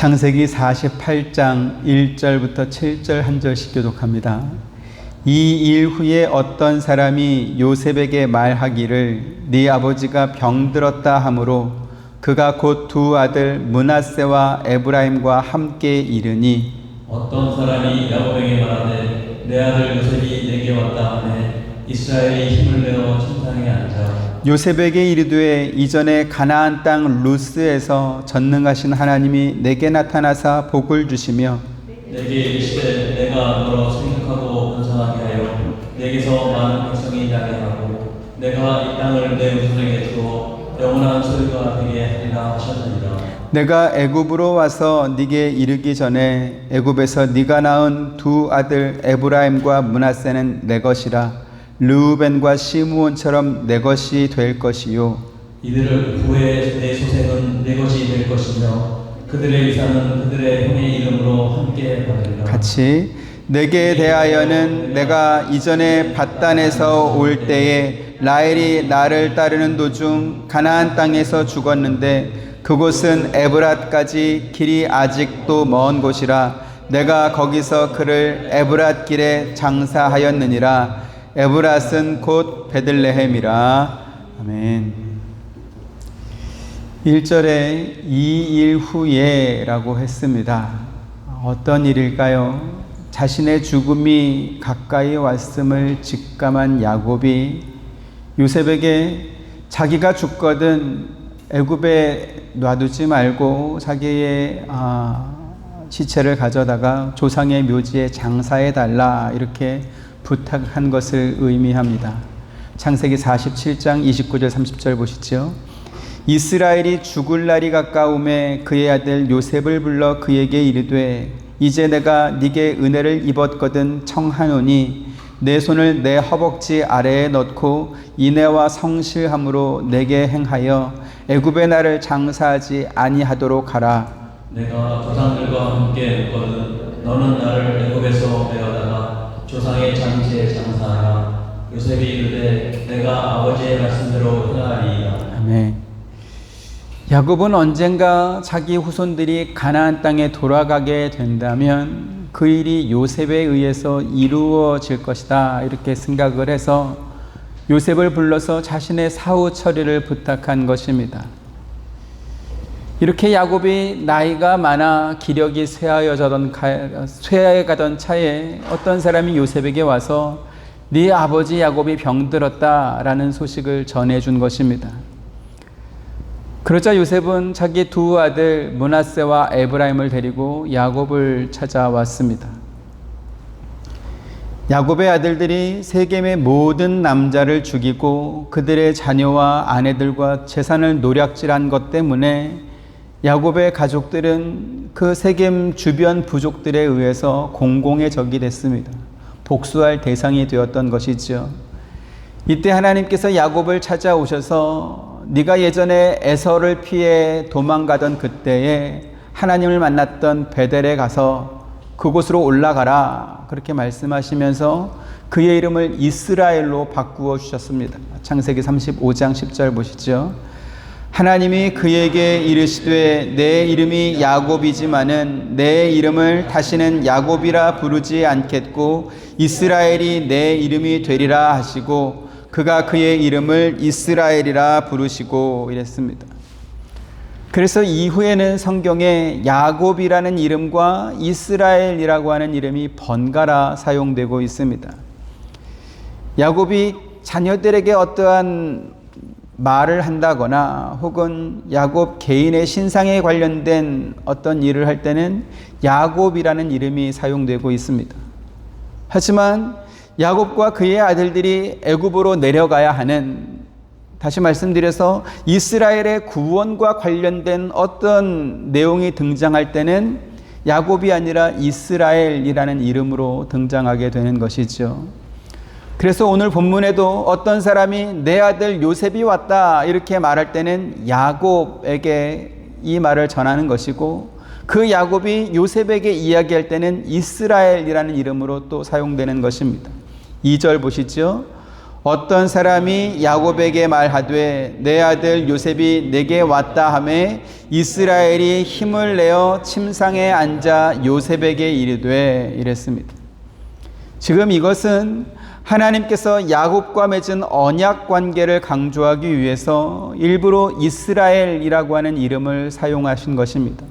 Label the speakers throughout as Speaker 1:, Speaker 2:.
Speaker 1: 창세기 48장 1절부터 7절 한 절씩 교독합니다. 이 일 후에 어떤 사람이 요셉에게 말하기를 네 아버지가 병들었다 하므로 그가 곧 두 아들 므낫세와 에브라임과 함께 이르니
Speaker 2: 어떤 사람이 야곱에게 말하되 내 아들 요셉이 내게 왔다 하네 이스라엘이 힘을 내어 침상에 앉아
Speaker 1: 요셉에게 이르되 이전에 가나안 땅 루스에서 전능하신 하나님이 내게 나타나사 복을 주시며
Speaker 2: 내게 이르시되 내가 너로 생육하고 번성하게 하여 내게서 많은 백성이 나게 하고 내가 이 땅을 내 후손에게 주어 영원한 소유가 되게 하리라 하셨느니라.
Speaker 1: 내가 애굽으로 와서 네게 이르기 전에 애굽에서 네가 낳은 두 아들 에브라임과 므낫세는 내 것이라 르우벤과 시므온처럼 내 것이 될 것이요
Speaker 2: 이들 후에 내 소생은 내 것이 될 것이며 그들의 이사는 그들의 형의 이름으로 함께 받으리라.
Speaker 1: 같이 내게 대하여는 내가 이전에 밧단에서 올 때에 라헬이 나를 따르는 도중 가나안 땅에서 죽었는데 그곳은 에브랏까지 길이 아직도 먼 곳이라 내가 거기서 그를 에브랏 길에 장사하였느니라. 에브랏은 곧 베들레헴이라. 아멘. 1절에 이 일 후에 라고 했습니다. 어떤 일일까요? 자신의 죽음이 가까이 왔음을 직감한 야곱이 요셉에게 자기가 죽거든 애굽에 놔두지 말고 자기의 시체를 가져다가 조상의 묘지에 장사해달라 이렇게 부탁한 것을 의미합니다. 창세기 47장 29절 30절 보시죠. 이스라엘이 죽을 날이 가까움에 그의 아들 요셉을 불러 그에게 이르되 이제 내가 네게 은혜를 입었거든 청하노니 내 손을 내 허벅지 아래에 넣고 인애와 성실함으로 내게 행하여 애굽의 나를 장사하지 아니하도록 하라.
Speaker 2: 내가 조상들과 함께 묵거든 너는 나를 애굽에서 내어다가 조상의 장지에 장사하라. 요셉이 이르되 내가 아버지의 말씀대로 행하리이다.
Speaker 1: 아멘. 야곱은 언젠가 자기 후손들이 가나안 땅에 돌아가게 된다면 그 일이 요셉에 의해서 이루어질 것이다 이렇게 생각을 해서 요셉을 불러서 자신의 사후 처리를 부탁한 것입니다. 이렇게 야곱이 나이가 많아 기력이 쇠해가던 차에 어떤 사람이 요셉에게 와서 네 아버지 야곱이 병들었다라는 소식을 전해준 것입니다. 그러자 요셉은 자기 두 아들 므낫세와 에브라임을 데리고 야곱을 찾아왔습니다. 야곱의 아들들이 세겜의 모든 남자를 죽이고 그들의 자녀와 아내들과 재산을 노략질한 것 때문에 야곱의 가족들은 그 세겜 주변 부족들에 의해서 공공의 적이 됐습니다. 복수할 대상이 되었던 것이죠. 이때 하나님께서 야곱을 찾아오셔서 네가 예전에 에서를 피해 도망가던 그때에 하나님을 만났던 베델에 가서 그곳으로 올라가라 그렇게 말씀하시면서 그의 이름을 이스라엘로 바꾸어 주셨습니다. 창세기 35장 10절 보시죠. 하나님이 그에게 이르시되 내 이름이 야곱이지만은 내 이름을 다시는 야곱이라 부르지 않겠고 이스라엘이 내 이름이 되리라 하시고 그가 그의 이름을 이스라엘이라 부르시고 이랬습니다. 그래서 이후에는 성경에 야곱이라는 이름과 이스라엘이라고 하는 이름이 번갈아 사용되고 있습니다. 야곱이 자녀들에게 어떠한 말을 한다거나 혹은 야곱 개인의 신상에 관련된 어떤 일을 할 때는 야곱이라는 이름이 사용되고 있습니다. 하지만 야곱과 그의 아들들이 애굽으로 내려가야 하는, 다시 말씀드려서 이스라엘의 구원과 관련된 어떤 내용이 등장할 때는 야곱이 아니라 이스라엘이라는 이름으로 등장하게 되는 것이죠. 그래서 오늘 본문에도 어떤 사람이 내 아들 요셉이 왔다 이렇게 말할 때는 야곱에게 이 말을 전하는 것이고, 그 야곱이 요셉에게 이야기할 때는 이스라엘이라는 이름으로 또 사용되는 것입니다. 2절 보시죠. 어떤 사람이 야곱에게 말하되 내 아들 요셉이 내게 왔다 하매 이스라엘이 힘을 내어 침상에 앉아 요셉에게 이르되 이랬습니다. 지금 이것은 하나님께서 야곱과 맺은 언약 관계를 강조하기 위해서 일부러 이스라엘이라고 하는 이름을 사용하신 것입니다.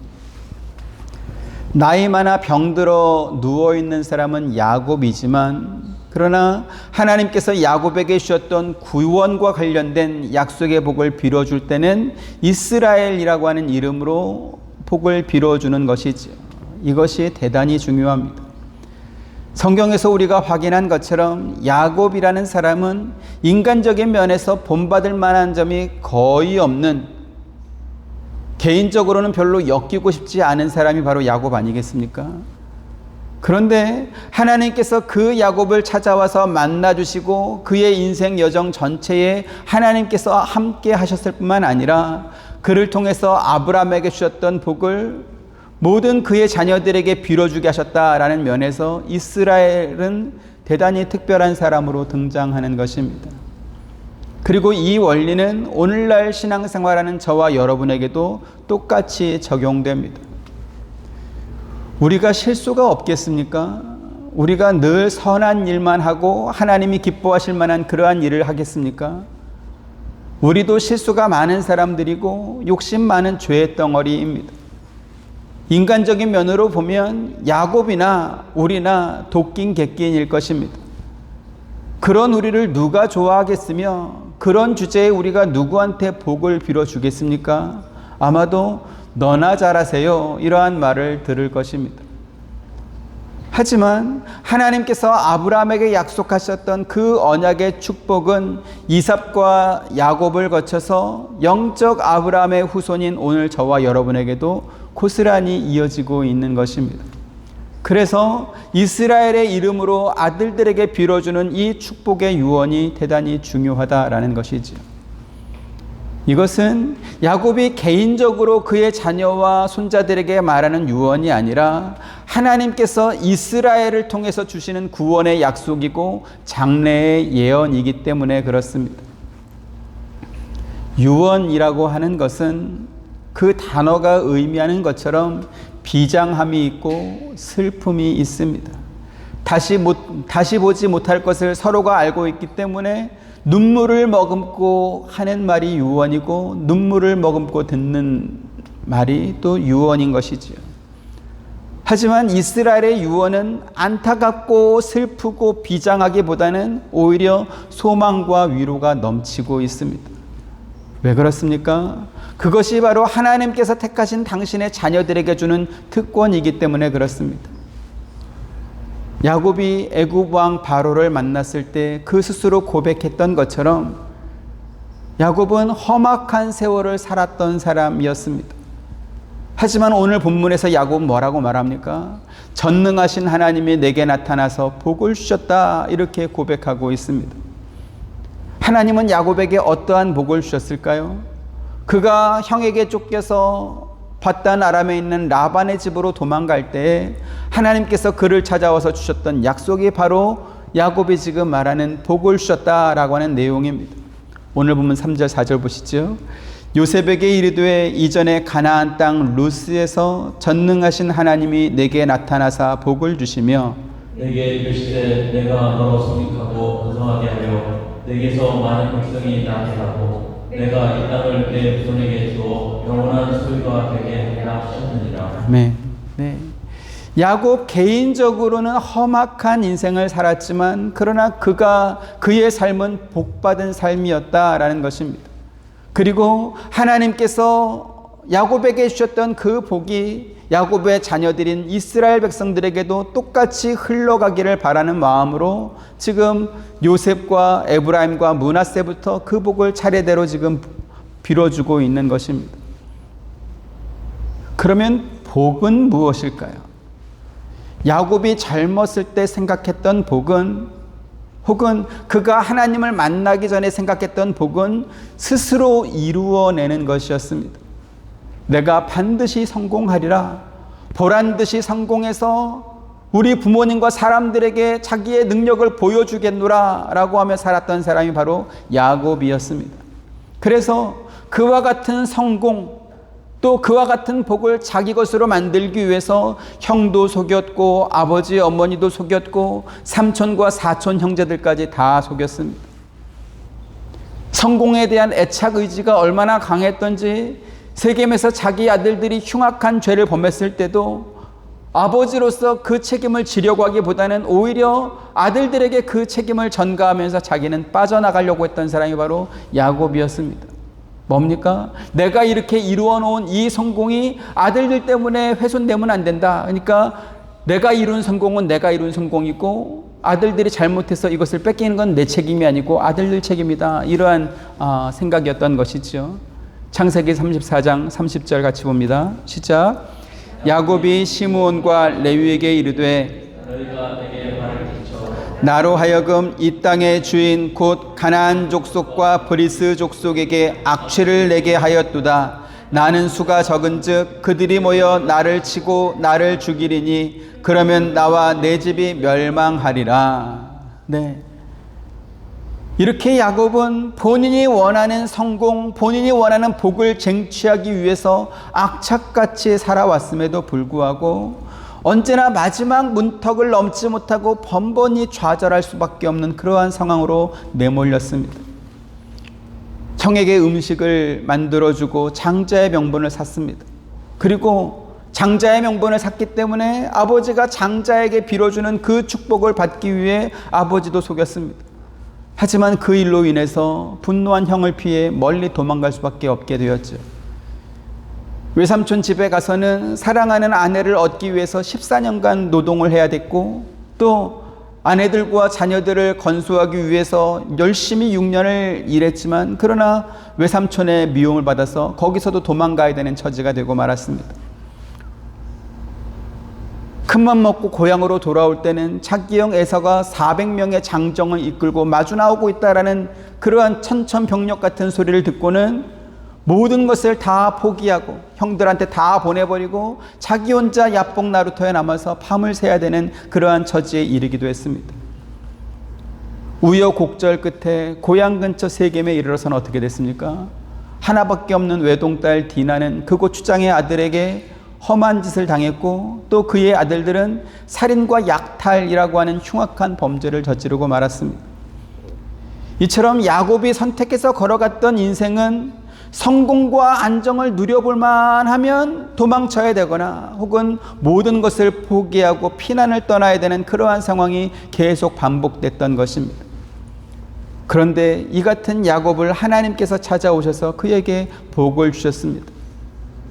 Speaker 1: 나이 많아 병들어 누워있는 사람은 야곱이지만 그러나 하나님께서 야곱에게 주셨던 구원과 관련된 약속의 복을 빌어줄 때는 이스라엘이라고 하는 이름으로 복을 빌어주는 것이죠. 이것이 대단히 중요합니다. 성경에서 우리가 확인한 것처럼 야곱이라는 사람은 인간적인 면에서 본받을 만한 점이 거의 없는, 개인적으로는 별로 엮이고 싶지 않은 사람이 바로 야곱 아니겠습니까? 그런데 하나님께서 그 야곱을 찾아와서 만나주시고 그의 인생 여정 전체에 하나님께서 함께 하셨을 뿐만 아니라 그를 통해서 아브라함에게 주셨던 복을 모든 그의 자녀들에게 빌어주게 하셨다라는 면에서 이스라엘은 대단히 특별한 사람으로 등장하는 것입니다. 그리고 이 원리는 오늘날 신앙생활하는 저와 여러분에게도 똑같이 적용됩니다. 우리가 실수가 없겠습니까? 우리가 늘 선한 일만 하고 하나님이 기뻐하실 만한 그러한 일을 하겠습니까? 우리도 실수가 많은 사람들이고 욕심 많은 죄의 덩어리입니다. 인간적인 면으로 보면 야곱이나 우리나 도끼인 객기인일 것입니다. 그런 우리를 누가 좋아하겠으며 그런 주제에 우리가 누구한테 복을 빌어주겠습니까? 아마도 너나 잘하세요 이러한 말을 들을 것입니다. 하지만 하나님께서 아브라함에게 약속하셨던 그 언약의 축복은 이삭과 야곱을 거쳐서 영적 아브라함의 후손인 오늘 저와 여러분에게도 고스란히 이어지고 있는 것입니다. 그래서 이스라엘의 이름으로 아들들에게 빌어주는 이 축복의 유언이 대단히 중요하다라는 것이지요. 이것은 야곱이 개인적으로 그의 자녀와 손자들에게 말하는 유언이 아니라 하나님께서 이스라엘을 통해서 주시는 구원의 약속이고 장래의 예언이기 때문에 그렇습니다. 유언이라고 하는 것은 그 단어가 의미하는 것처럼 비장함이 있고 슬픔이 있습니다. 다시 보지 못할 것을 서로가 알고 있기 때문에 눈물을 머금고 하는 말이 유언이고 눈물을 머금고 듣는 말이 또 유언인 것이지요. 하지만 이스라엘의 유언은 안타깝고 슬프고 비장하기보다는 오히려 소망과 위로가 넘치고 있습니다. 왜 그렇습니까? 그것이 바로 하나님께서 택하신 당신의 자녀들에게 주는 특권이기 때문에 그렇습니다. 야곱이 애굽 왕 바로를 만났을 때 그 스스로 고백했던 것처럼 야곱은 험악한 세월을 살았던 사람이었습니다. 하지만 오늘 본문에서 야곱은 뭐라고 말합니까? 전능하신 하나님이 내게 나타나서 복을 주셨다 이렇게 고백하고 있습니다. 하나님은 야곱에게 어떠한 복을 주셨을까요? 그가 형에게 쫓겨서 바단 아람에 있는 라반의 집으로 도망갈 때 하나님께서 그를 찾아와서 주셨던 약속이 바로 야곱이 지금 말하는 복을 주셨다라고 하는 내용입니다. 오늘 보면 3절 4절 보시죠. 요셉에게 이르되 이전에 가나안 땅 루스에서 전능하신 하나님이 내게 나타나사 복을 주시며
Speaker 2: 내게 이르시되 내가 너로 성육하고 번성하게 하려 내게서 많은 백성이 나게 하고 내가 이 땅을 내 후손에게 주어 영원한 소유가 되게 하리라 하셨느니라.
Speaker 1: 네. 야곱 개인적으로는 험악한 인생을 살았지만 그러나 그의 삶은 복받은 삶이었다라는 것입니다. 그리고 하나님께서 야곱에게 주셨던 그 복이 야곱의 자녀들인 이스라엘 백성들에게도 똑같이 흘러가기를 바라는 마음으로 지금 요셉과 에브라임과 므낫세부터 그 복을 차례대로 지금 빌어주고 있는 것입니다. 그러면 복은 무엇일까요? 야곱이 젊었을 때 생각했던 복은, 혹은 그가 하나님을 만나기 전에 생각했던 복은 스스로 이루어내는 것이었습니다. 내가 반드시 성공하리라, 보란듯이 성공해서 우리 부모님과 사람들에게 자기의 능력을 보여주겠노라 라고 하며 살았던 사람이 바로 야곱이었습니다. 그래서 그와 같은 성공, 또 그와 같은 복을 자기 것으로 만들기 위해서 형도 속였고 아버지 어머니도 속였고 삼촌과 사촌 형제들까지 다 속였습니다. 성공에 대한 애착 의지가 얼마나 강했던지 세겜에서 자기 아들들이 흉악한 죄를 범했을 때도 아버지로서 그 책임을 지려고 하기보다는 오히려 아들들에게 그 책임을 전가하면서 자기는 빠져나가려고 했던 사람이 바로 야곱이었습니다. 뭡니까? 내가 이렇게 이루어 놓은 이 성공이 아들들 때문에 훼손되면 안 된다. 그러니까 내가 이룬 성공은 내가 이룬 성공이고 아들들이 잘못해서 이것을 뺏기는 건 내 책임이 아니고 아들들 책임이다. 이러한 생각이었던 것이죠. 창세기 34장 30절 같이 봅니다. 시작. 야곱이 시므온과 레위에게 이르되
Speaker 2: 너희가 내게 말을 듣죠.
Speaker 1: 나로 하여금 이 땅의 주인 곧 가나안 족속과 브리스 족속에게 악취를 내게 하였도다. 나는 수가 적은즉 그들이 모여 나를 치고 나를 죽이리니 그러면 나와 내 집이 멸망하리라. 네. 이렇게 야곱은 본인이 원하는 성공, 본인이 원하는 복을 쟁취하기 위해서 악착같이 살아왔음에도 불구하고 언제나 마지막 문턱을 넘지 못하고 번번이 좌절할 수밖에 없는 그러한 상황으로 내몰렸습니다. 형에게 음식을 만들어주고 장자의 명분을 샀습니다. 그리고 장자의 명분을 샀기 때문에 아버지가 장자에게 빌어주는 그 축복을 받기 위해 아버지도 속였습니다. 하지만 그 일로 인해서 분노한 형을 피해 멀리 도망갈 수밖에 없게 되었죠. 외삼촌 집에 가서는 사랑하는 아내를 얻기 위해서 14년간 노동을 해야 됐고 또 아내들과 자녀들을 건수하기 위해서 열심히 6년을 일했지만 그러나 외삼촌의 미움을 받아서 거기서도 도망가야 되는 처지가 되고 말았습니다. 큰맘 먹고 고향으로 돌아올 때는 자기 형 에서가 400명의 장정을 이끌고 마주 나오고 있다라는 그러한 천천병력 같은 소리를 듣고는 모든 것을 다 포기하고 형들한테 다 보내버리고 자기 혼자 야뽕 나루터에 남아서 밤을 새야 되는 그러한 처지에 이르기도 했습니다. 우여곡절 끝에 고향 근처 세겜에 이르러서는 어떻게 됐습니까? 하나밖에 없는 외동딸 디나는 그곳 추장의 아들에게 험한 짓을 당했고 또 그의 아들들은 살인과 약탈이라고 하는 흉악한 범죄를 저지르고 말았습니다. 이처럼 야곱이 선택해서 걸어갔던 인생은 성공과 안정을 누려볼 만하면 도망쳐야 되거나 혹은 모든 것을 포기하고 피난을 떠나야 되는 그러한 상황이 계속 반복됐던 것입니다. 그런데 이 같은 야곱을 하나님께서 찾아오셔서 그에게 복을 주셨습니다.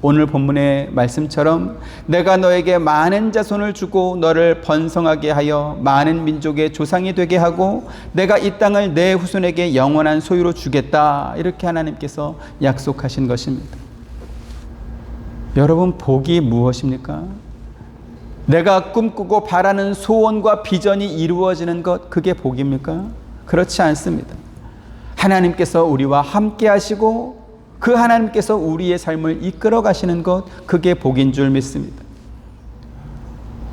Speaker 1: 오늘 본문의 말씀처럼 내가 너에게 많은 자손을 주고 너를 번성하게 하여 많은 민족의 조상이 되게 하고 내가 이 땅을 내 후손에게 영원한 소유로 주겠다. 이렇게 하나님께서 약속하신 것입니다. 여러분, 복이 무엇입니까? 내가 꿈꾸고 바라는 소원과 비전이 이루어지는 것, 그게 복입니까? 그렇지 않습니다. 하나님께서 우리와 함께 하시고 그 하나님께서 우리의 삶을 이끌어 가시는 것, 그게 복인 줄 믿습니다.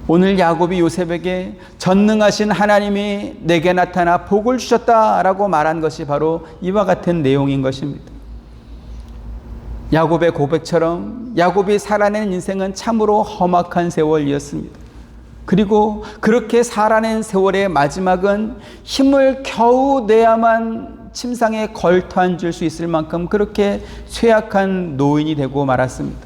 Speaker 1: 오늘 야곱이 요셉에게 전능하신 하나님이 내게 나타나 복을 주셨다라고 말한 것이 바로 이와 같은 내용인 것입니다. 야곱의 고백처럼 야곱이 살아낸 인생은 참으로 험악한 세월이었습니다. 그리고 그렇게 살아낸 세월의 마지막은 힘을 겨우 내야만 침상에 걸터앉을 수 있을 만큼 그렇게 쇠약한 노인이 되고 말았습니다.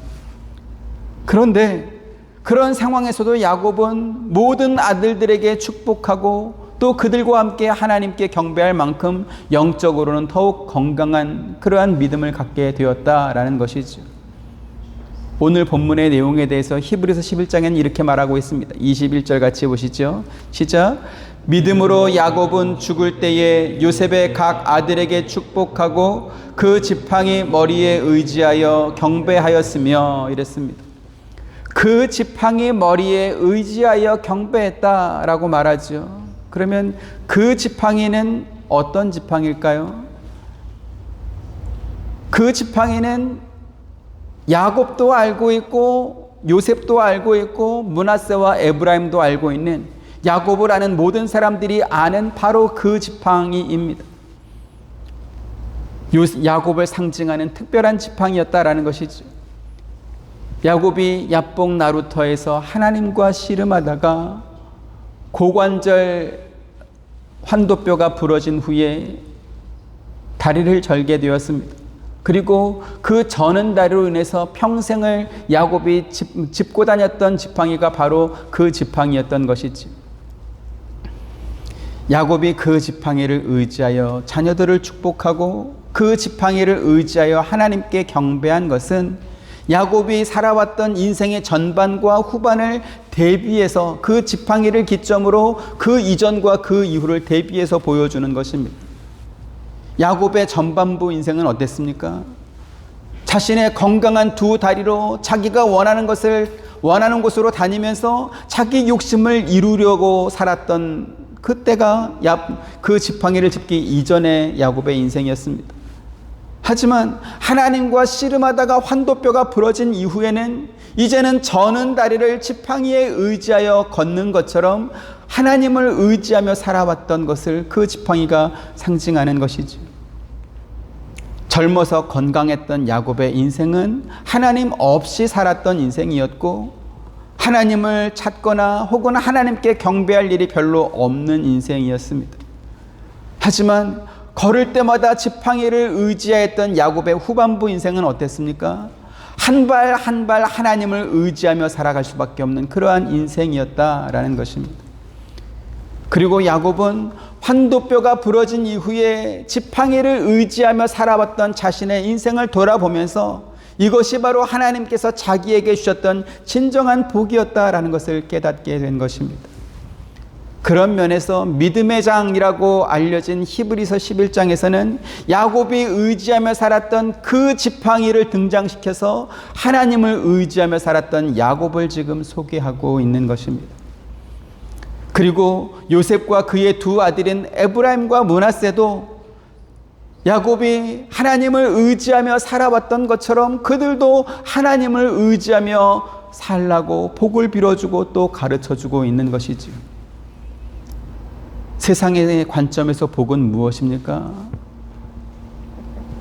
Speaker 1: 그런데 그런 상황에서도 야곱은 모든 아들들에게 축복하고 또 그들과 함께 하나님께 경배할 만큼 영적으로는 더욱 건강한 그러한 믿음을 갖게 되었다라는 것이죠. 오늘 본문의 내용에 대해서 히브리서 11장에는 이렇게 말하고 있습니다. 21절 같이 보시죠. 시작. 믿음으로 야곱은 죽을 때에 요셉의 각 아들에게 축복하고 그 지팡이 머리에 의지하여 경배하였으며 이랬습니다. 그 지팡이 머리에 의지하여 경배했다라고 말하죠. 그러면 그 지팡이는 어떤 지팡이일까요? 그 지팡이는 야곱도 알고 있고 요셉도 알고 있고 므낫세와 에브라임도 알고 있는 야곱을 아는 모든 사람들이 아는 바로 그 지팡이입니다. 야곱을 상징하는 특별한 지팡이였다라는 것이죠. 야곱이 야복 나루터에서 하나님과 씨름하다가 고관절 환도뼈가 부러진 후에 다리를 절게 되었습니다. 그리고 그 저는 다리로 인해서 평생을 야곱이 짚고 다녔던 지팡이가 바로 그 지팡이였던 것이지. 야곱이 그 지팡이를 의지하여 자녀들을 축복하고 그 지팡이를 의지하여 하나님께 경배한 것은 야곱이 살아왔던 인생의 전반과 후반을 대비해서 그 지팡이를 기점으로 그 이전과 그 이후를 대비해서 보여주는 것입니다. 야곱의 전반부 인생은 어땠습니까? 자신의 건강한 두 다리로 자기가 원하는 곳으로 다니면서 자기 욕심을 이루려고 살았던 그때가 그 지팡이를 짚기 이전의 야곱의 인생이었습니다. 하지만 하나님과 씨름하다가 환도뼈가 부러진 이후에는 이제는 저는 다리를 지팡이에 의지하여 걷는 것처럼 하나님을 의지하며 살아왔던 것을 그 지팡이가 상징하는 것이죠. 젊어서 건강했던 야곱의 인생은 하나님 없이 살았던 인생이었고 하나님을 찾거나 혹은 하나님께 경배할 일이 별로 없는 인생이었습니다. 하지만 걸을 때마다 지팡이를 의지하였던 야곱의 후반부 인생은 어땠습니까? 한 발 한 발 하나님을 의지하며 살아갈 수밖에 없는 그러한 인생이었다라는 것입니다. 그리고 야곱은 환도뼈가 부러진 이후에 지팡이를 의지하며 살아왔던 자신의 인생을 돌아보면서 이것이 바로 하나님께서 자기에게 주셨던 진정한 복이었다라는 것을 깨닫게 된 것입니다. 그런 면에서 믿음의 장이라고 알려진 히브리서 11장에서는 야곱이 의지하며 살았던 그 지팡이를 등장시켜서 하나님을 의지하며 살았던 야곱을 지금 소개하고 있는 것입니다. 그리고 요셉과 그의 두 아들인 에브라임과 므낫세도 야곱이 하나님을 의지하며 살아왔던 것처럼 그들도 하나님을 의지하며 살라고 복을 빌어주고 또 가르쳐주고 있는 것이지요. 세상의 관점에서 복은 무엇입니까?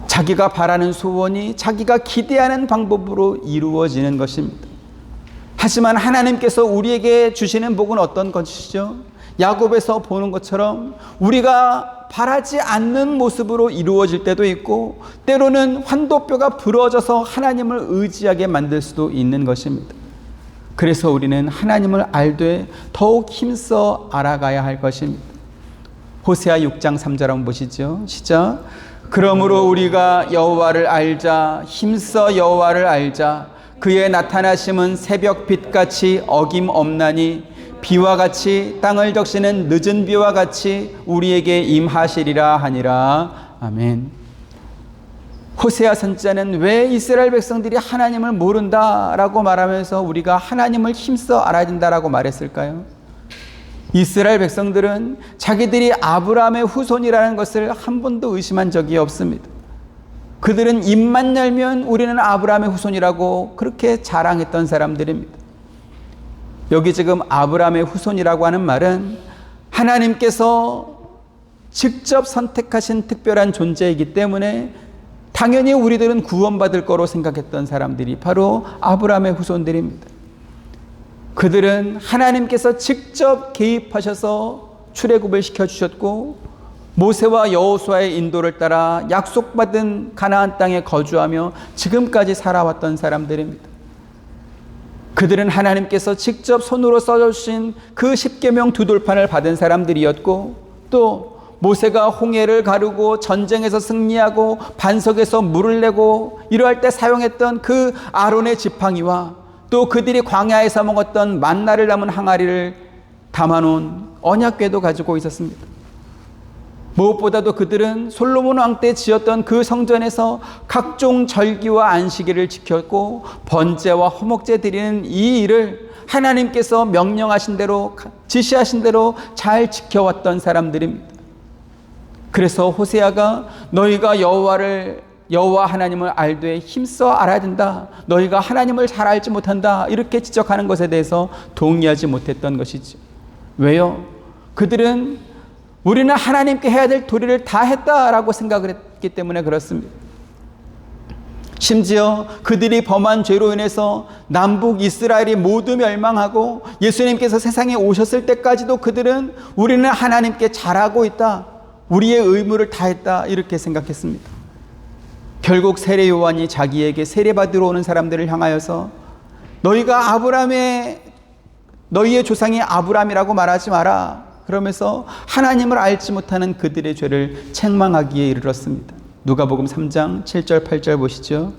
Speaker 1: 자기가 바라는 소원이 자기가 기대하는 방법으로 이루어지는 것입니다. 하지만 하나님께서 우리에게 주시는 복은 어떤 것이죠? 야곱에서 보는 것처럼 우리가 바라지 않는 모습으로 이루어질 때도 있고 때로는 환도뼈가 부러져서 하나님을 의지하게 만들 수도 있는 것입니다. 그래서 우리는 하나님을 알되 더욱 힘써 알아가야 할 것입니다. 호세아 6장 3절 한번 보시죠. 시작. 그러므로 우리가 여호와를 알자. 힘써 여호와를 알자. 그의 나타나심은 새벽빛같이 어김없나니 비와 같이 땅을 적시는 늦은 비와 같이 우리에게 임하시리라 하니라. 아멘. 호세아 선지자는 왜 이스라엘 백성들이 하나님을 모른다라고 말하면서 우리가 하나님을 힘써 알아야 된다라고 말했을까요? 이스라엘 백성들은 자기들이 아브라함의 후손이라는 것을 한 번도 의심한 적이 없습니다. 그들은 입만 열면 우리는 아브라함의 후손이라고 그렇게 자랑했던 사람들입니다. 여기 지금 아브라함의 후손이라고 하는 말은 하나님께서 직접 선택하신 특별한 존재이기 때문에 당연히 우리들은 구원받을 거로 생각했던 사람들이 바로 아브라함의 후손들입니다. 그들은 하나님께서 직접 개입하셔서 출애굽을 시켜주셨고 모세와 여호수아의 인도를 따라 약속받은 가나안 땅에 거주하며 지금까지 살아왔던 사람들입니다. 그들은 하나님께서 직접 손으로 써주신 그 십계명 두 돌판을 받은 사람들이었고 또 모세가 홍해를 가르고 전쟁에서 승리하고 반석에서 물을 내고 이러할 때 사용했던 그 아론의 지팡이와 또 그들이 광야에서 먹었던 만나를 담은 항아리를 담아놓은 언약궤도 가지고 있었습니다. 무엇보다도 그들은 솔로몬 왕 때 지었던 그 성전에서 각종 절기와 안식일을 지켰고 번제와 화목제 드리는 이 일을 하나님께서 명령하신 대로 지시하신 대로 잘 지켜왔던 사람들입니다. 그래서 호세아가 너희가 여호와 하나님을 알되 힘써 알아야 된다. 너희가 하나님을 잘 알지 못한다. 이렇게 지적하는 것에 대해서 동의하지 못했던 것이지. 왜요? 그들은 우리는 하나님께 해야 될 도리를 다 했다라고 생각을 했기 때문에 그렇습니다. 심지어 그들이 범한 죄로 인해서 남북 이스라엘이 모두 멸망하고 예수님께서 세상에 오셨을 때까지도 그들은 우리는 하나님께 잘하고 있다. 우리의 의무를 다했다. 이렇게 생각했습니다. 결국 세례 요한이 자기에게 세례받으러 오는 사람들을 향하여서 너희가 너희의 조상이 아브라함이라고 말하지 마라. 그러면서 하나님을 알지 못하는 그들의 죄를 책망하기에 이르렀습니다. 누가복음 3장 7절 8절 보시죠.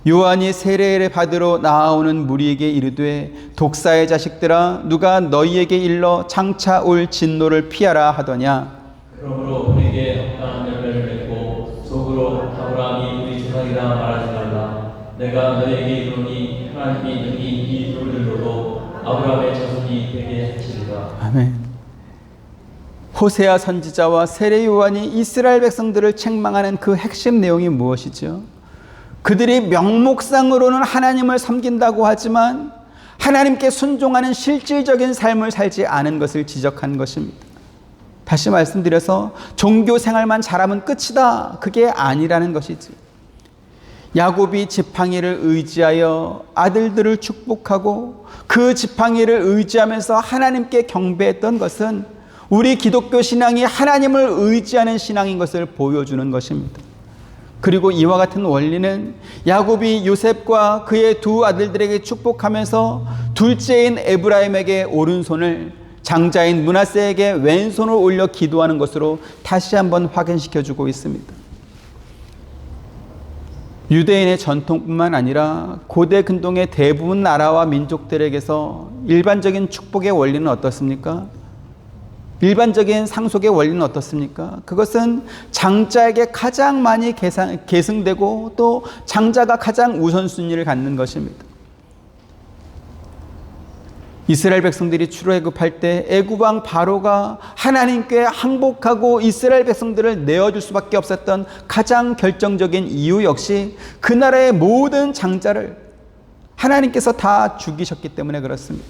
Speaker 1: 요한이 세례를 받으러 나아오는 무리에게 이르되 독사의 자식들아 누가 너희에게 일러 장차 올 진노를 피하라 하더냐.
Speaker 2: 그러므로 우리에게 합당한 열매를 맺고 속으로 아브라함이 우리 조상이라 말하지 말라. 내가 너희에게 이르노니 하나님이 능히 이 돌들로도 아브라함의 자손이 되게 하시리라.
Speaker 1: 아멘. 호세아 선지자와 세례 요한이 이스라엘 백성들을 책망하는 그 핵심 내용이 무엇이죠? 그들이 명목상으로는 하나님을 섬긴다고 하지만 하나님께 순종하는 실질적인 삶을 살지 않은 것을 지적한 것입니다. 다시 말씀드려서 종교 생활만 잘하면 끝이다. 그게 아니라는 것이지. 야곱이 지팡이를 의지하여 아들들을 축복하고 그 지팡이를 의지하면서 하나님께 경배했던 것은 우리 기독교 신앙이 하나님을 의지하는 신앙인 것을 보여주는 것입니다. 그리고 이와 같은 원리는 야곱이 요셉과 그의 두 아들들에게 축복하면서 둘째인 에브라임에게 오른손을, 장자인 므낫세에게 왼손을 올려 기도하는 것으로 다시 한번 확인시켜주고 있습니다. 유대인의 전통뿐만 아니라 고대 근동의 대부분 나라와 민족들에게서 일반적인 축복의 원리는 어떻습니까? 일반적인 상속의 원리는 어떻습니까? 그것은 장자에게 가장 많이 계승되고 또 장자가 가장 우선순위를 갖는 것입니다. 이스라엘 백성들이 출애굽할 때 애굽 왕 바로가 하나님께 항복하고 이스라엘 백성들을 내어줄 수밖에 없었던 가장 결정적인 이유 역시 그 나라의 모든 장자를 하나님께서 다 죽이셨기 때문에 그렇습니다.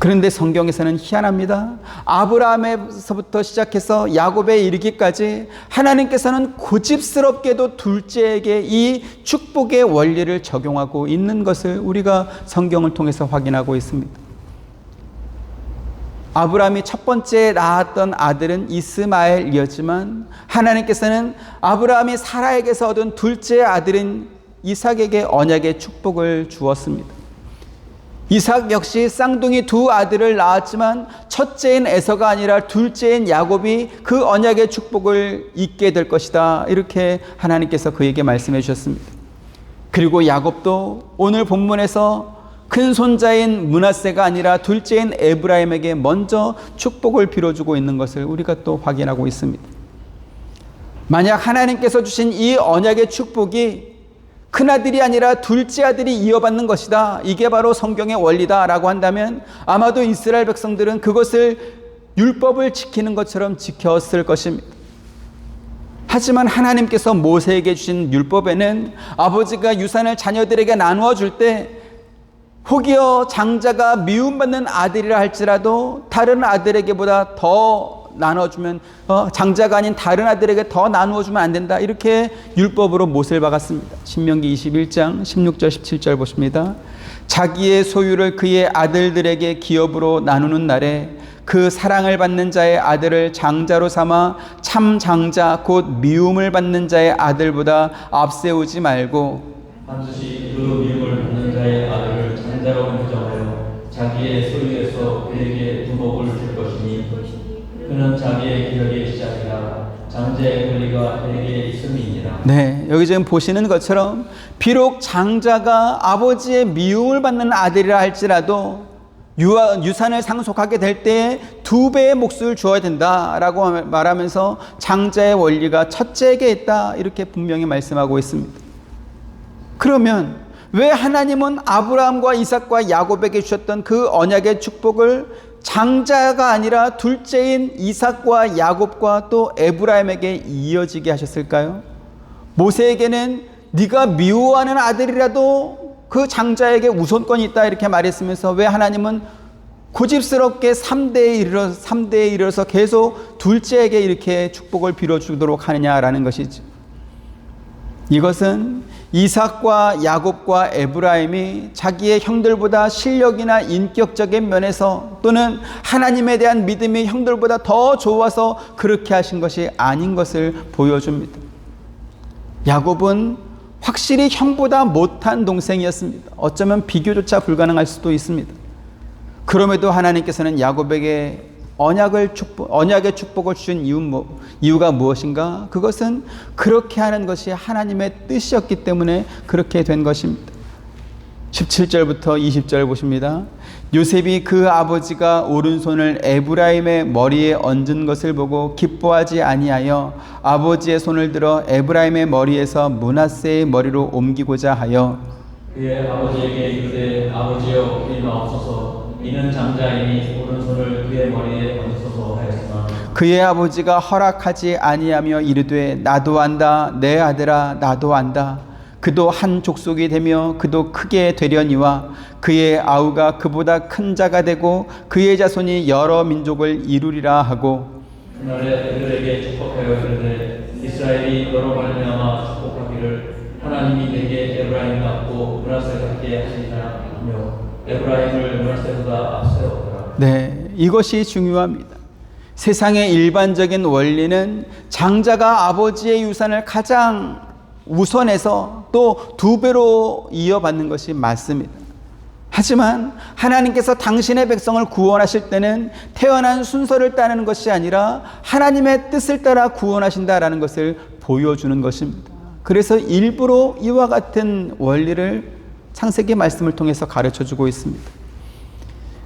Speaker 1: 그런데 성경에서는 희한합니다. 아브라함에서부터 시작해서 야곱에 이르기까지 하나님께서는 고집스럽게도 둘째에게 이 축복의 원리를 적용하고 있는 것을 우리가 성경을 통해서 확인하고 있습니다. 아브라함이 첫 번째 낳았던 아들은 이스마엘이었지만 하나님께서는 아브라함이 사라에게서 얻은 둘째 아들인 이삭에게 언약의 축복을 주었습니다. 이삭 역시 쌍둥이 두 아들을 낳았지만 첫째인 에서가 아니라 둘째인 야곱이 그 언약의 축복을 잊게 될 것이다. 이렇게 하나님께서 그에게 말씀해 주셨습니다. 그리고 야곱도 오늘 본문에서 큰 손자인 므낫세가 아니라 둘째인 에브라임에게 먼저 축복을 빌어주고 있는 것을 우리가 또 확인하고 있습니다. 만약 하나님께서 주신 이 언약의 축복이 큰아들이 아니라 둘째 아들이 이어받는 것이다. 이게 바로 성경의 원리다라고 한다면 아마도 이스라엘 백성들은 그것을 율법을 지키는 것처럼 지켰을 것입니다. 하지만 하나님께서 모세에게 주신 율법에는 아버지가 유산을 자녀들에게 나누어 줄 때 혹여 장자가 미움받는 아들이라 할지라도 다른 아들에게보다 더 나눠주면 장자가 아닌 다른 아들에게 더 나누어주면 안 된다. 이렇게 율법으로 못을 박았습니다. 신명기 21장 16절 17절 보십니다. 자기의 소유를 그의 아들들에게 기업으로 나누는 날에 그 사랑을 받는 자의 아들을 장자로 삼아 참 장자 곧 미움을 받는 자의 아들보다 앞세우지 말고
Speaker 2: 반드시 그 미움을 받는 자의 아들을 장자로 인정하여 자기의 소유에서 그에게 두목을 줄 것이니 그는 자기의 기력의 시작이라 장자의 권리가 그에게 있음이니라.
Speaker 1: 네, 여기 지금 보시는 것처럼 비록 장자가 아버지의 미움을 받는 아들이라 할지라도 유산을 상속하게 될 때에 2배의 몫을 주어야 된다라고 말하면서 장자의 원리가 첫째에게 있다 이렇게 분명히 말씀하고 있습니다. 그러면 왜 하나님은 아브라함과 이삭과 야곱에게 주셨던 그 언약의 축복을 장자가 아니라 둘째인 이삭과 야곱과 또 에브라임에게 이어지게 하셨을까요? 모세에게는 네가 미워하는 아들이라도 그 장자에게 우선권이 있다 이렇게 말했으면서 왜 하나님은 고집스럽게 3대에 이르러서 계속 둘째에게 이렇게 축복을 빌어주도록 하느냐라는 것이죠. 이것은 이삭과 야곱과 에브라임이 자기의 형들보다 실력이나 인격적인 면에서 또는 하나님에 대한 믿음이 형들보다 더 좋아서 그렇게 하신 것이 아닌 것을 보여줍니다. 야곱은 확실히 형보다 못한 동생이었습니다. 어쩌면 비교조차 불가능할 수도 있습니다. 그럼에도 하나님께서는 야곱에게 언약의 축복을 주신 이유가 무엇인가? 그것은 그렇게 하는 것이 하나님의 뜻이었기 때문에 그렇게 된 것입니다. 17절부터 20절 보십니다. 요셉이 그 아버지가 오른손을 에브라임의 머리에 얹은 것을 보고 기뻐하지 아니하여 아버지의 손을 들어 에브라임의 머리에서 므낫세의 머리로 옮기고자 하여
Speaker 2: 그의 아버지에게 이르되 아버지여 빌마옵소서 이는 장자이니 오른손을 그의 머리에 얹소서 하였으나
Speaker 1: 그의 아버지가 허락하지 아니하며 이르되 나도 안다 내 아들아 나도 안다. 그도 한 족속이 되며 그도 크게 되려니와 그의 아우가 그보다 큰 자가 되고 그의 자손이 여러 민족을 이루리라 하고
Speaker 2: 그날에 그들에게 축복하여 이르되 이스라엘이 너로 말미암아 축복하기를 하나님이 내게 에브라임 같고 므낫세 같게 하시리라 하며 에브라임을 므낫세보다 앞세웠더라.
Speaker 1: 네, 이것이 중요합니다. 세상의 일반적인 원리는 장자가 아버지의 유산을 가장 우선해서 또 2배로 이어받는 것이 맞습니다. 하지만 하나님께서 당신의 백성을 구원하실 때는 태어난 순서를 따르는 것이 아니라 하나님의 뜻을 따라 구원하신다라는 것을 보여주는 것입니다. 그래서 일부러 이와 같은 원리를 창세기 말씀을 통해서 가르쳐주고 있습니다.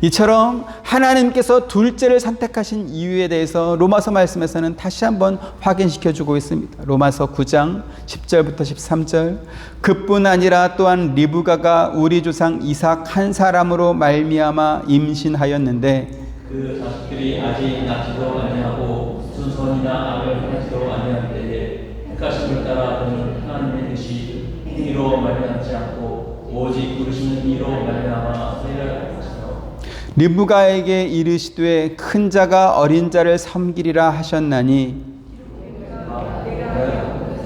Speaker 1: 이처럼 하나님께서 둘째를 선택하신 이유에 대해서 로마서 말씀에서는 다시 한번 확인시켜주고 있습니다. 로마서 9장 10절부터 13절 그뿐 아니라 또한 리브가가 우리 조상 이삭 한 사람으로 말미암아 임신하였는데
Speaker 2: 그 자식들이 아직 낳지도 아니하고 무슨 선이나 악을 행하지도 아니한 때에 택하심을 따라 그는 하나님의 뜻이 행위로 말미암지 않고 오직 부르시는 이로 말미암아 세례를
Speaker 1: 리브가에게 이르시되 큰 자가 어린 자를 섬기리라 하셨나니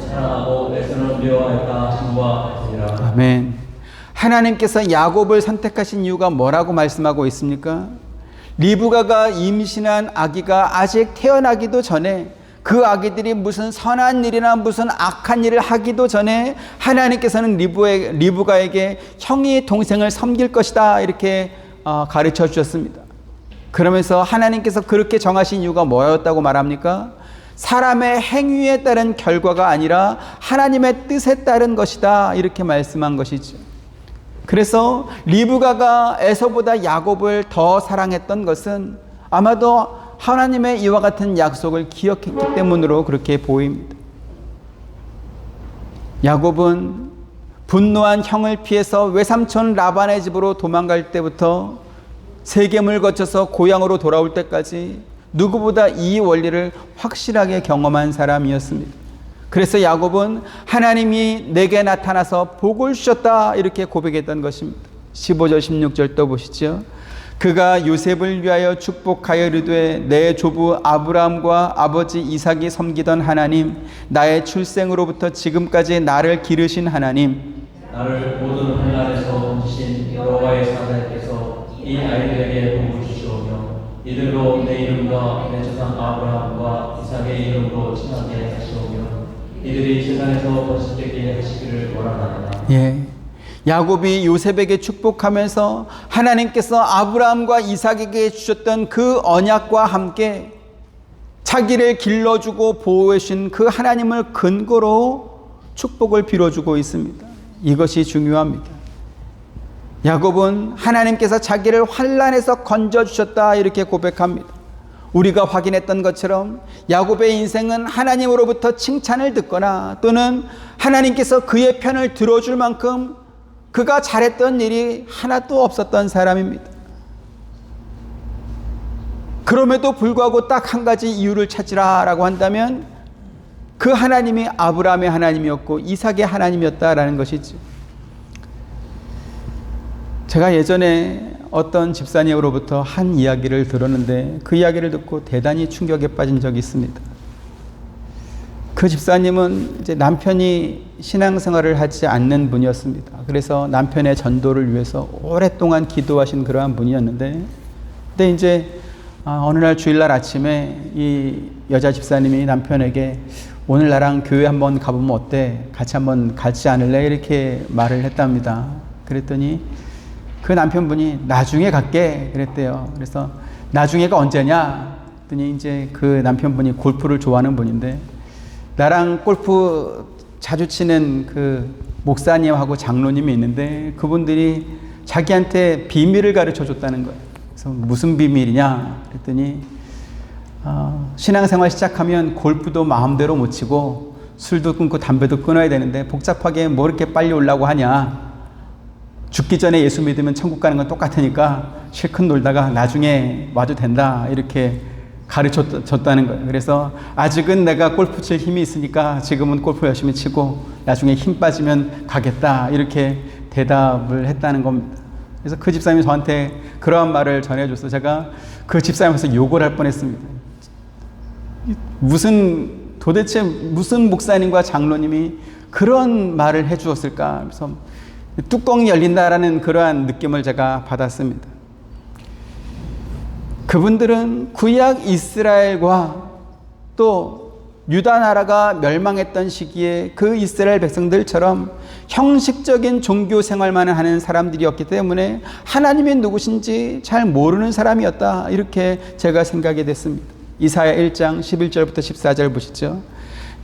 Speaker 2: 사랑하고 애쓰는 미워하였다 하심과 같으리라.
Speaker 1: 아멘. 하나님께서 야곱을 선택하신 이유가 뭐라고 말씀하고 있습니까? 리브가가 임신한 아기가 아직 태어나기도 전에 그 아기들이 무슨 선한 일이나 무슨 악한 일을 하기도 전에 하나님께서는 리브가에게 형이 동생을 섬길 것이다 이렇게 가르쳐 주셨습니다. 그러면서 하나님께서 그렇게 정하신 이유가 뭐였다고 말합니까? 사람의 행위에 따른 결과가 아니라 하나님의 뜻에 따른 것이다 이렇게 말씀한 것이죠. 그래서 리브가가 에서보다 야곱을 더 사랑했던 것은 아마도 하나님의 이와 같은 약속을 기억했기 때문으로 그렇게 보입니다. 야곱은 분노한 형을 피해서 외삼촌 라반의 집으로 도망갈 때부터 세겜을 거쳐서 고향으로 돌아올 때까지 누구보다 이 원리를 확실하게 경험한 사람이었습니다. 그래서 야곱은 하나님이 내게 나타나서 복을 주셨다 이렇게 고백했던 것입니다. 15절 16절 또 보시죠. 그가 요셉을 위하여 축복하여 이르되 내 조부 아브라함과 아버지 이삭이 섬기던 하나님 나의 출생으로부터 지금까지 나를 기르신 하나님
Speaker 2: 나를 모든 환난에서 옮기신 여호와의 사자께서 이 아이들에게 복을 주시오며 이들로 내 이름과 내 조상 아브라함과 이삭의 이름으로 칭하게 하시오며 이들이 세상에서 번식되게 하시기를 원하나이다.
Speaker 1: 예. 야곱이 요셉에게 축복하면서 하나님께서 아브라함과 이삭에게 주셨던 그 언약과 함께 자기를 길러주고 보호해 주신 그 하나님을 근거로 축복을 빌어주고 있습니다. 이것이 중요합니다. 야곱은 하나님께서 자기를 환난에서 건져주셨다 이렇게 고백합니다. 우리가 확인했던 것처럼 야곱의 인생은 하나님으로부터 칭찬을 듣거나 또는 하나님께서 그의 편을 들어줄 만큼 그가 잘했던 일이 하나도 없었던 사람입니다. 그럼에도 불구하고 딱 한 가지 이유를 찾으라라고 한다면 그 하나님이 아브라함의 하나님이었고 이삭의 하나님이었다라는 것이죠. 제가 예전에 어떤 집사님으로부터 한 이야기를 들었는데 그 이야기를 듣고 대단히 충격에 빠진 적이 있습니다. 그 집사님은 이제 남편이 신앙생활을 하지 않는 분이었습니다. 그래서 남편의 전도를 위해서 오랫동안 기도하신 그러한 분이었는데, 근데 이제 어느 날 주일날 아침에 이 여자 집사님이 남편에게 오늘 나랑 교회 한번 가보면 어때? 같이 한번 가지 않을래? 이렇게 말을 했답니다. 그랬더니 그 남편분이 나중에 갈게 그랬대요. 그래서 나중에가 언제냐? 그랬더니 이제 그 남편분이 골프를 좋아하는 분인데 나랑 골프 자주 치는 그 목사님하고 장로님이 있는데 그분들이 자기한테 비밀을 가르쳐 줬다는 거예요. 그래서 무슨 비밀이냐? 그랬더니 신앙생활 시작하면 골프도 마음대로 못 치고 술도 끊고 담배도 끊어야 되는데 복잡하게 뭐 이렇게 빨리 오려고 하냐? 죽기 전에 예수 믿으면 천국 가는 건 똑같으니까 실컷 놀다가 나중에 와도 된다 이렇게 가르쳐줬다는 거예요. 그래서 아직은 내가 골프 칠 힘이 있으니까 지금은 골프 열심히 치고 나중에 힘 빠지면 가겠다 이렇게 대답을 했다는 겁니다. 그래서 그 집사님이 저한테 그러한 말을 전해줘서 제가 그 집사님한테 욕을 할 뻔했습니다. 도대체 무슨 목사님과 장로님이 그런 말을 해주었을까? 그래서 뚜껑이 열린다라는 그러한 느낌을 제가 받았습니다. 그분들은 구약 이스라엘과 또 유다 나라가 멸망했던 시기에 그 이스라엘 백성들처럼 형식적인 종교 생활만 하는 사람들이었기 때문에 하나님이 누구신지 잘 모르는 사람이었다 이렇게 제가 생각이 됐습니다. 이사야 1장 11절부터 14절 보시죠.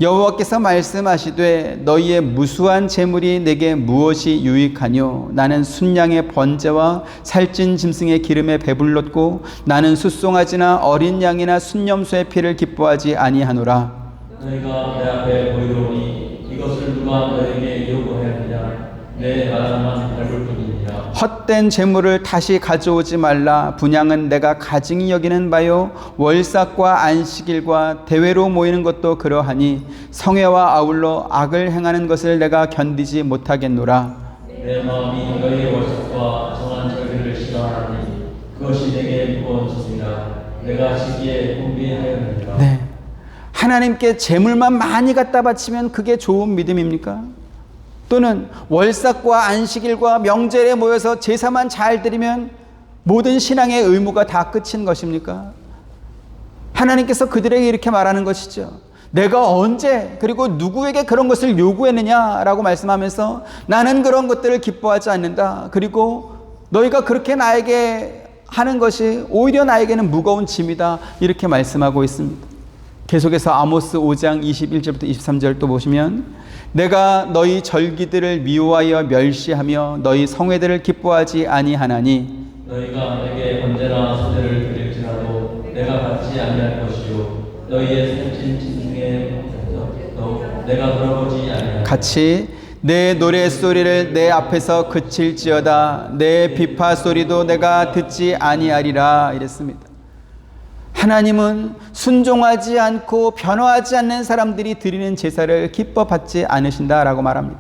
Speaker 1: 여호와께서 말씀하시되 너희의 무수한 재물이 내게 무엇이 유익하뇨? 나는 순양의 번제와 살찐 짐승의 기름에 배불렀고 나는 숫송아지나 어린 양이나 순념소의 피를 기뻐하지 아니하노라.
Speaker 2: 너희가 내 앞에 보이오니 이것을 누가 너에게 요구하였느냐? 내 마당만 밟을 뿐이니라.
Speaker 1: 헛된 재물을 다시 가져오지 말라. 분향은 내가 가증히 여기는 바요 월삭과 안식일과 대회로 모이는 것도 그러하니 성회와 아울러 악을 행하는 것을 내가 견디지 못하겠노라.
Speaker 2: 내 마음이 너희의 월삭과 정한 절기를 싫어하니 그것이 내게 무거운 짓이라. 내가 지기에 분비하였느니라.
Speaker 1: 네. 하나님께 재물만 많이 갖다 바치면 그게 좋은 믿음입니까? 또는 월삭과 안식일과 명절에 모여서 제사만 잘 드리면 모든 신앙의 의무가 다 끝인 것입니까? 하나님께서 그들에게 이렇게 말하는 것이죠. 내가 언제 그리고 누구에게 그런 것을 요구했느냐라고 말씀하면서 나는 그런 것들을 기뻐하지 않는다. 그리고 너희가 그렇게 나에게 하는 것이 오히려 나에게는 무거운 짐이다. 이렇게 말씀하고 있습니다. 계속해서 아모스 5장 21절부터 23절 또 보시면 내가 너희 절기들을 미워하여 멸시하며 너희 성회들을 기뻐하지 아니하나니
Speaker 2: 너희가 내게 언제나 소대를 드릴지라도 내가 받지 아니할 것이요 너희의 살찐 짐승의 내가 들어보지 아니하리라.
Speaker 1: 같이 내 노랫소리를 내 앞에서 그칠지어다 내 비파 소리도 내가 듣지 아니하리라 이랬습니다. 하나님은 순종하지 않고 변화하지 않는 사람들이 드리는 제사를 기뻐 받지 않으신다라고 말합니다.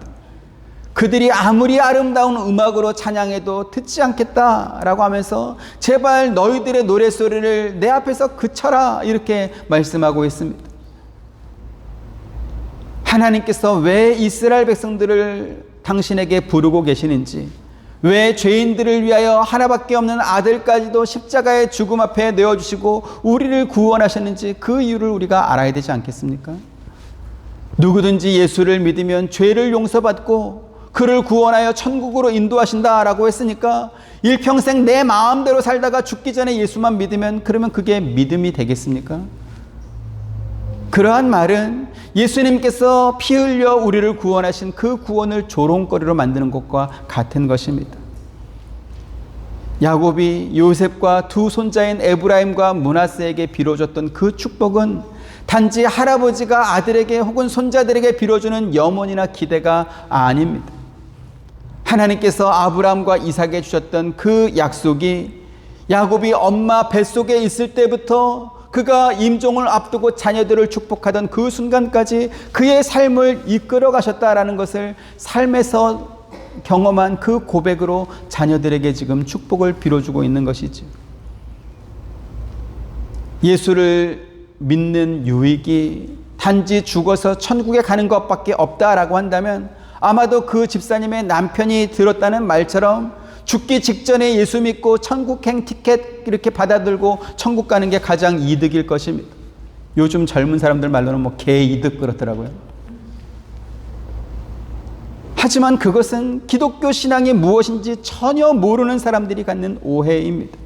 Speaker 1: 그들이 아무리 아름다운 음악으로 찬양해도 듣지 않겠다라고 하면서 제발 너희들의 노랫소리를 내 앞에서 그쳐라 이렇게 말씀하고 있습니다. 하나님께서 왜 이스라엘 백성들을 당신에게 부르고 계시는지, 왜 죄인들을 위하여 하나밖에 없는 아들까지도 십자가의 죽음 앞에 내어주시고 우리를 구원하셨는지 그 이유를 우리가 알아야 되지 않겠습니까? 누구든지 예수를 믿으면 죄를 용서받고 그를 구원하여 천국으로 인도하신다라고 했으니까 일평생 내 마음대로 살다가 죽기 전에 예수만 믿으면 그러면 그게 믿음이 되겠습니까? 그러한 말은 예수님께서 피 흘려 우리를 구원하신 그 구원을 조롱거리로 만드는 것과 같은 것입니다. 야곱이 요셉과 두 손자인 에브라임과 므낫세에게 빌어줬던 그 축복은 단지 할아버지가 아들에게 혹은 손자들에게 빌어주는 염원이나 기대가 아닙니다. 하나님께서 아브라함과 이삭에게 주셨던 그 약속이 야곱이 엄마 뱃속에 있을 때부터 그가 임종을 앞두고 자녀들을 축복하던 그 순간까지 그의 삶을 이끌어 가셨다라는 것을 삶에서 경험한 그 고백으로 자녀들에게 지금 축복을 빌어주고 있는 것이죠. 예수를 믿는 유익이 단지 죽어서 천국에 가는 것밖에 없다라고 한다면 아마도 그 집사님의 남편이 들었다는 말처럼 죽기 직전에 예수 믿고 천국행 티켓 이렇게 받아들고 천국 가는 게 가장 이득일 것입니다. 요즘 젊은 사람들 말로는 뭐 개이득 그렇더라고요. 하지만 그것은 기독교 신앙이 무엇인지 전혀 모르는 사람들이 갖는 오해입니다.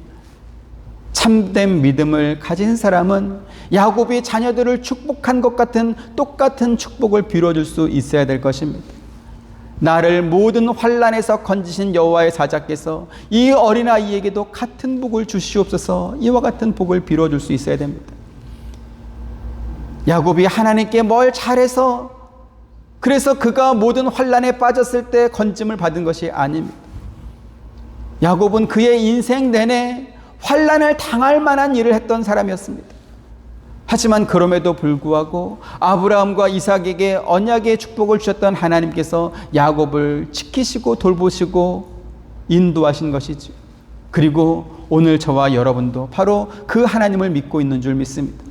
Speaker 1: 참된 믿음을 가진 사람은 야곱이 자녀들을 축복한 것 같은 똑같은 축복을 빌어줄 수 있어야 될 것입니다. 나를 모든 환난에서 건지신 여호와의 사자께서 이 어린아이에게도 같은 복을 주시옵소서. 이와 같은 복을 빌어줄 수 있어야 됩니다. 야곱이 하나님께 뭘 잘해서 그래서 그가 모든 환난에 빠졌을 때 건짐을 받은 것이 아닙니다. 야곱은 그의 인생 내내 환난을 당할 만한 일을 했던 사람이었습니다. 하지만 그럼에도 불구하고 아브라함과 이삭에게 언약의 축복을 주셨던 하나님께서 야곱을 지키시고 돌보시고 인도하신 것이죠. 그리고 오늘 저와 여러분도 바로 그 하나님을 믿고 있는 줄 믿습니다.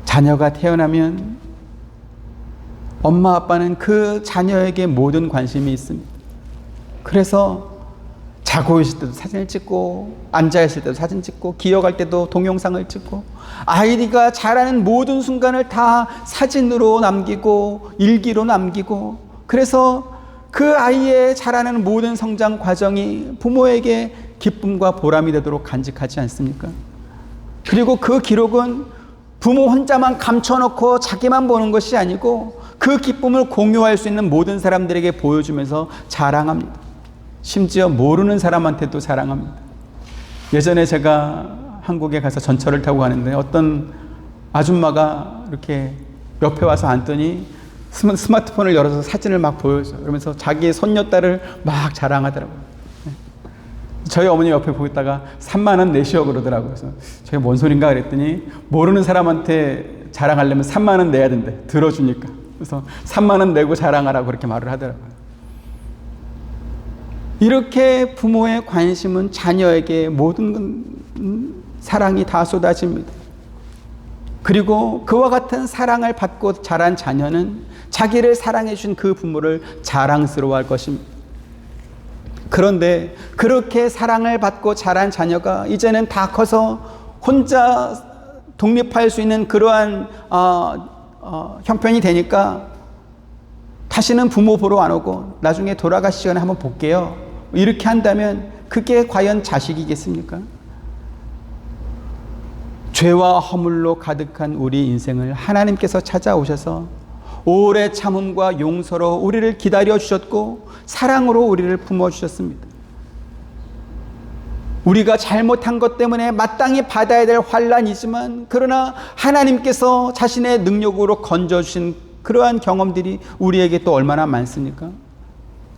Speaker 1: 자녀가 태어나면 엄마 아빠는 그 자녀에게 모든 관심이 있습니다. 그래서 자고 있을 때도 사진을 찍고 앉아 있을 때도 사진 찍고 기어갈 때도 동영상을 찍고 아이가 자라는 모든 순간을 다 사진으로 남기고 일기로 남기고 그래서 그 아이의 자라는 모든 성장 과정이 부모에게 기쁨과 보람이 되도록 간직하지 않습니까? 그리고 그 기록은 부모 혼자만 감춰놓고 자기만 보는 것이 아니고 그 기쁨을 공유할 수 있는 모든 사람들에게 보여주면서 자랑합니다. 심지어 모르는 사람한테도 자랑합니다. 예전에 제가 한국에 가서 전철을 타고 가는데 어떤 아줌마가 이렇게 옆에 와서 앉더니 스마트폰을 열어서 사진을 막 보여줘요. 그러면서 자기의 손녀딸을 막 자랑하더라고요. 저희 어머니 옆에 보다가 3만 원 내시오 그러더라고요. 그래서 저게 뭔 소린가 그랬더니 모르는 사람한테 자랑하려면 3만 원 내야 된대. 들어주니까. 그래서 3만 원 내고 자랑하라고 그렇게 말을 하더라고요. 이렇게 부모의 관심은 자녀에게 모든 사랑이 다 쏟아집니다. 그리고 그와 같은 사랑을 받고 자란 자녀는 자기를 사랑해 준 그 부모를 자랑스러워할 것입니다. 그런데 그렇게 사랑을 받고 자란 자녀가 이제는 다 커서 혼자 독립할 수 있는 그러한 형편이 되니까 다시는 부모 보러 안 오고 나중에 돌아가시 전에 한번 볼게요. 이렇게 한다면 그게 과연 자식이겠습니까? 죄와 허물로 가득한 우리 인생을 하나님께서 찾아오셔서 오래 참음과 용서로 우리를 기다려 주셨고 사랑으로 우리를 품어주셨습니다. 우리가 잘못한 것 때문에 마땅히 받아야 될 환난이지만 그러나 하나님께서 자신의 능력으로 건져주신 그러한 경험들이 우리에게 또 얼마나 많습니까?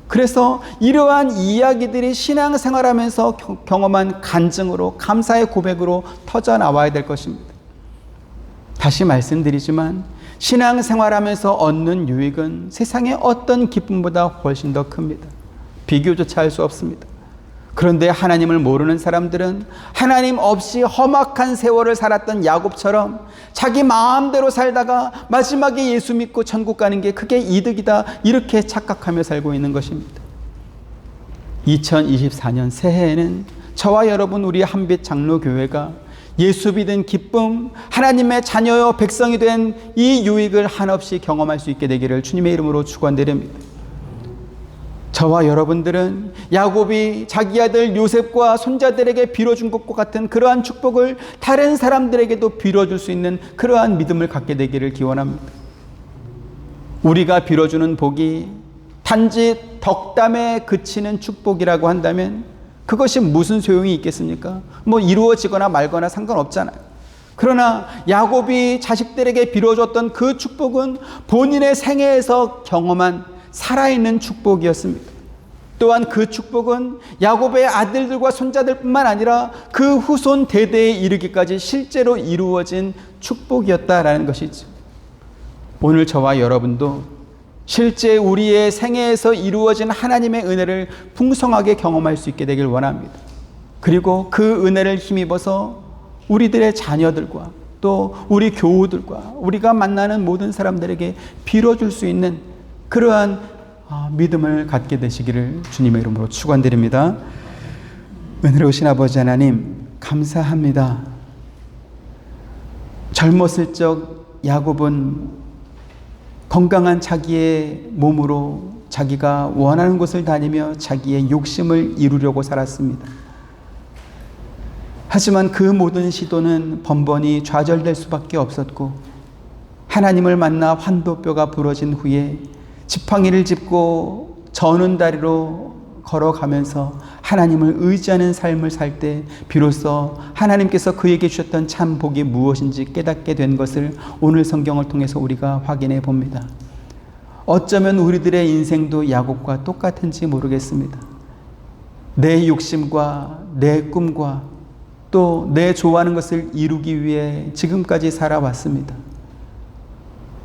Speaker 1: 그래서 이러한 이야기들이 신앙생활하면서 경험한 간증으로 감사의 고백으로 터져 나와야 될 것입니다. 다시 말씀드리지만 신앙생활하면서 얻는 유익은 세상의 어떤 기쁨보다 훨씬 더 큽니다. 비교조차 할 수 없습니다. 그런데 하나님을 모르는 사람들은 하나님 없이 험악한 세월을 살았던 야곱처럼 자기 마음대로 살다가 마지막에 예수 믿고 천국 가는 게 그게 이득이다 이렇게 착각하며 살고 있는 것입니다. 2024년 새해에는 저와 여러분 우리 한빛 장로교회가 예수 믿은 기쁨, 하나님의 자녀요 백성이 된 이 유익을 한없이 경험할 수 있게 되기를 주님의 이름으로 축원드립니다. 저와 여러분들은 야곱이 자기 아들 요셉과 손자들에게 빌어준 것과 같은 그러한 축복을 다른 사람들에게도 빌어줄 수 있는 그러한 믿음을 갖게 되기를 기원합니다. 우리가 빌어주는 복이 단지 덕담에 그치는 축복이라고 한다면 그것이 무슨 소용이 있겠습니까? 뭐 이루어지거나 말거나 상관없잖아요. 그러나 야곱이 자식들에게 빌어줬던 그 축복은 본인의 생애에서 경험한 살아있는 축복이었습니다. 또한 그 축복은 야곱의 아들들과 손자들뿐만 아니라 그 후손 대대에 이르기까지 실제로 이루어진 축복이었다라는 것이죠. 오늘 저와 여러분도 실제 우리의 생애에서 이루어진 하나님의 은혜를 풍성하게 경험할 수 있게 되길 원합니다. 그리고 그 은혜를 힘입어서 우리들의 자녀들과 또 우리 교우들과 우리가 만나는 모든 사람들에게 빌어줄 수 있는 그러한 믿음을 갖게 되시기를 주님의 이름으로 축원드립니다. 은혜로우신 아버지 하나님 감사합니다. 젊었을 적 야곱은 건강한 자기의 몸으로 자기가 원하는 곳을 다니며 자기의 욕심을 이루려고 살았습니다. 하지만 그 모든 시도는 번번이 좌절될 수밖에 없었고 하나님을 만나 환도뼈가 부러진 후에 지팡이를 짚고 저는 다리로 걸어가면서 하나님을 의지하는 삶을 살 때 비로소 하나님께서 그에게 주셨던 참 복이 무엇인지 깨닫게 된 것을 오늘 성경을 통해서 우리가 확인해 봅니다. 어쩌면 우리들의 인생도 야곱과 똑같은지 모르겠습니다. 내 욕심과 내 꿈과 또 내 좋아하는 것을 이루기 위해 지금까지 살아왔습니다.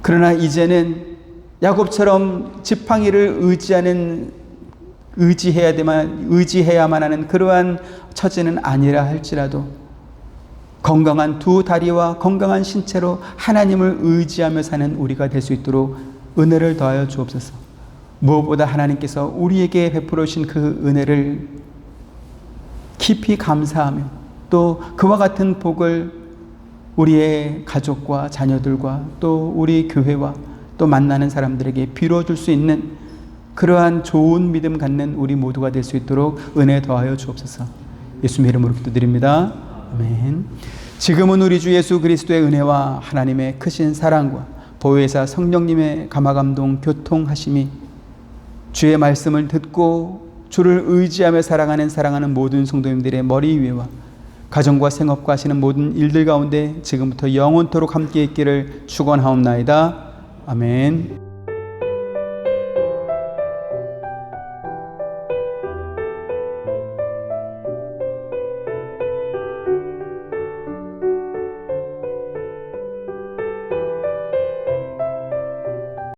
Speaker 1: 그러나 이제는 야곱처럼 지팡이를 의지해야만 하는 그러한 처지는 아니라 할지라도 건강한 두 다리와 건강한 신체로 하나님을 의지하며 사는 우리가 될 수 있도록 은혜를 더하여 주옵소서. 무엇보다 하나님께서 우리에게 베풀어 주신 그 은혜를 깊이 감사하며 또 그와 같은 복을 우리의 가족과 자녀들과 또 우리 교회와 또 만나는 사람들에게 빌어줄 수 있는 그러한 좋은 믿음 갖는 우리 모두가 될 수 있도록 은혜 더하여 주옵소서. 예수님의 이름으로 기도드립니다. 아멘. 지금은 우리 주 예수 그리스도의 은혜와 하나님의 크신 사랑과 보혜사 성령님의 감화감동 교통하심이 주의 말씀을 듣고 주를 의지하며 사랑하는 모든 성도님들의 머리 위에와 가정과 생업과 하시는 모든 일들 가운데 지금부터 영원토록 함께 있기를 축원하옵나이다. 아멘.